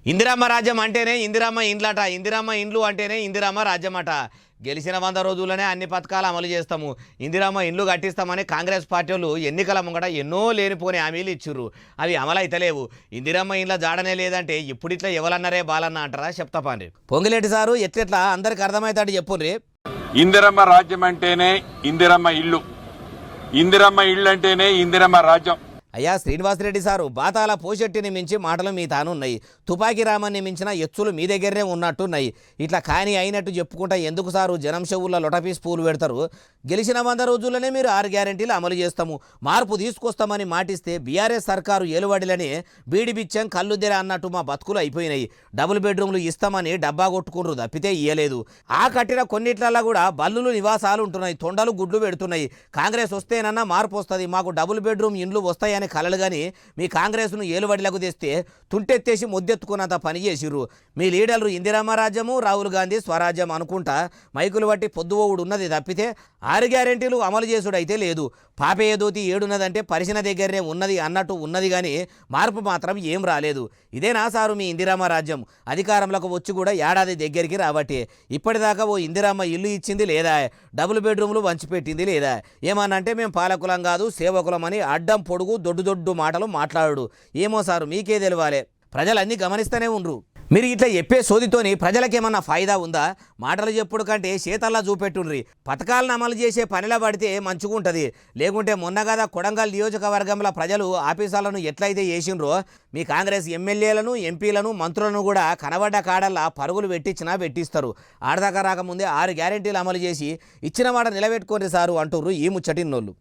ఇందిరమ్మ రాజ్యం అంటేనే ఇందిరమ్మ ఇండ్లట, ఇందిరమ్మ ఇండ్లు అంటేనే ఇందిరమ్మ రాజ్యం అట. గెలిచిన 100 రోజుల్లోనే అన్ని పథకాలు అమలు చేస్తాము, ఇందిరమ్మ ఇండ్లు కట్టిస్తామని కాంగ్రెస్ పార్టీ వాళ్ళు ఎన్నికల ముంగట ఎన్నో లేనిపోని హామీలు ఇచ్చిర్రు. అవి అమలైతలేవు. ఇందిరమ్మ ఇండ్ల జాడనే లేదంటే ఇప్పుడు ఇట్లా ఎవరన్నారే బాలన్న అంటారా? చెప్తాపాండి. పొంగిలేటి సారు ఎట్లెట్లా అందరికి అర్థమవుతాడు చెప్పుర్రి. ఇందిరమ్మ రాజ్యం అంటేనే ఇందిరమ్మ ఇల్లు, ఇందిరమ్మ ఇల్లు అంటేనే ఇందిరమ్మ రాజ్యం. అయ్యా శ్రీనివాసరెడ్డి సారు, బాతాల పోషెట్టిని మించి మాటలు మీ తానున్నాయి, తుపాకీ రామన్ని మించిన ఎచ్చులు మీ దగ్గరనే ఉన్నట్టున్నాయి. ఇట్లా కాని అయినట్టు చెప్పుకుంటా ఎందుకు సారు జనం చెవుల్లో లొటపీస్ పూలు పెడతారు? గెలిచిన 100 రోజుల్లోనే మీరు 6 గ్యారెంటీలు అమలు చేస్తాము, మార్పు తీసుకొస్తామని మాటిస్తే బీఆర్ఎస్ సర్కారు ఏలుబడిలనే బీడి బిచ్చం కళ్ళుద్దెర అన్నట్టు మా బతుకులు అయిపోయినాయి. డబుల్ బెడ్రూమ్లు ఇస్తామని డబ్బా కొట్టుకుండ్రు తప్పితే ఇయ్యలేదు. ఆ కట్టిన కొన్నిట్లలో కూడా బల్లులు నివాసాలు ఉంటున్నాయి, తొండలు గుడ్లు పెడుతున్నాయి. కాంగ్రెస్ వస్తేనన్నా మార్పు వస్తుంది, మాకు డబుల్ బెడ్రూమ్ ఇండ్లు వస్తాయి అని కలలు కానీ మీ కాంగ్రెస్ను ఏలుబడిలకు తెస్తే తుంటెత్తేసి ముద్దెత్తుకున్నంత పని చేసిర్రు. మీ లీడర్లు ఇందిరమ్మ రాజ్యము, రాహుల్ గాంధీ స్వరాజ్యం అనుకుంటా మైకులు బట్టి పొద్దువోడు ఉన్నది తప్పితే 6 గ్యారెంటీలు అమలు చేసుడు అయితే లేదు. పాపేయదోతి ఏడున్నదంటే పరిశీలన దగ్గరనే ఉన్నది అన్నట్టు ఉన్నది కానీ మార్పు మాత్రం ఏం రాలేదు. ఇదేనా సారు మీ ఇందిరమ్మ రాజ్యం? అధికారంలోకి వచ్చి కూడా ఏడాది దగ్గరికి రాబట్టే ఇప్పటిదాకా ఓ ఇందిరమ్మ ఇల్లు ఇచ్చింది లేదా, డబుల్ బెడ్రూమ్లు వంచిపెట్టింది లేదా? ఏమనంటే మేము పాలకులం కాదు సేవకులమని అడ్డం పొడుగు దొడ్డు మాటలు మాట్లాడు. ఏమో సారు మీకే తెలియాలి, ప్రజలన్నీ గమనిస్తూనే ఉండ్రు. మీరు ఇట్లా చెప్పే సోదితోని ప్రజలకేమన్నా ఫాయిదా ఉందా? మాటలు చెప్పుడు కంటే చేతల్లా చూపెట్టుండ్రి. పథకాలను అమలు చేసే పనిలా పడితే మంచిగుంటుంది. లేకుంటే మొన్న కదా కొడంగల్ నియోజకవర్గంలో ప్రజలు ఆఫీసాలను ఎట్లయితే చేసిండ్రో మీ కాంగ్రెస్ ఎమ్మెల్యేలను, ఎంపీలను, మంత్రులను కూడా కనబడ్డ కాడల్లా పరుగులు పెట్టిస్తారు. ఆడదాకా రాకముందే 6 గ్యారెంటీలు అమలు చేసి ఇచ్చిన మాట నిలబెట్టుకోండి సారు అంటుర్రు ఈ ముచ్చటిన్నోళ్ళు.